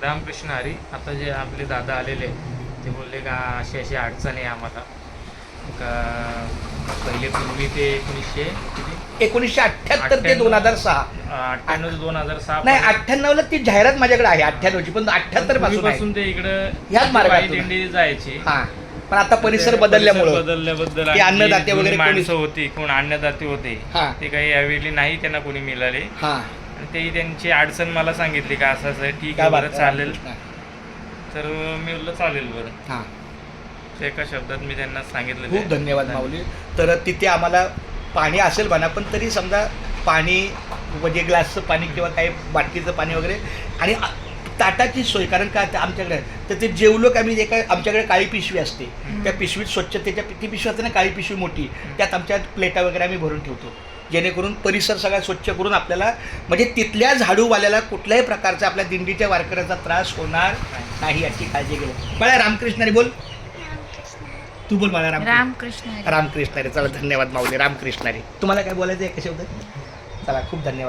रामकृष्ण हरी. आता जे आपले दादा आलेले ते बोलले का अशी अशी अडचण आहे आम्हाला का पहिले पूर्वी ते 1978 ते 2006 98 ते 2006 नाही 98ला ती जाहिरात माझ्याकडे आहे 98ची, पण 78 पासून आहे. ते इकडं ह्याच मार्गातून. दिंडी जायची. हा, पण आता परिसर बदलल्यामुळे बदलल्याबद्दल ते अन्नदाते वगैरे कोणी- माणसं होती, कोण अन्नदाते होते हा. ते काही यावेळी नाही त्यांना कोणी मिळाले. हा, आणि ते त्यांची अडचण मला सांगितली का असं असं ठीक काय आहे बात बरं आहे. चालेल. तर मी बोललो चालेल बरं. हा, तर एका शब्दात मी त्यांना सांगितलं. खूप धन्यवाद माऊली. तर तिथे आम्हाला पाणी असेल म्हणा, पण तरी समजा पाणी म्हणजे ग्लासचं पाणी किंवा काही बाटलीचं पाणी वगैरे आणि ताटाची सोय, कारण काय ते आमच्याकडे तर ते जेवलो का आम्ही एका आमच्याकडे काळी पिशवी असते, त्या पिशवीत स्वच्छतेच्या ती पिशवी असते ना, काळी पिशवी मोठी, त्यात आमच्या प्लेटा वगैरे आम्ही भरून ठेवतो, जेणेकरून परिसर सगळा स्वच्छ करून आपल्याला म्हणजे तिथल्या झाडूवाल्याला कुठल्याही प्रकारचा आपल्या दिंडीच्या वारकऱ्याचा त्रास होणार नाही याची काळजी घ्या. मला रामकृष्णारी बोल, तू बोल मला रामकृष्ण. रामकृष्णारी. चला धन्यवाद माऊली. रामकृष्णारी. तुम्हाला काय बोलायचं आहे का शब्द? चला खूप धन्यवाद.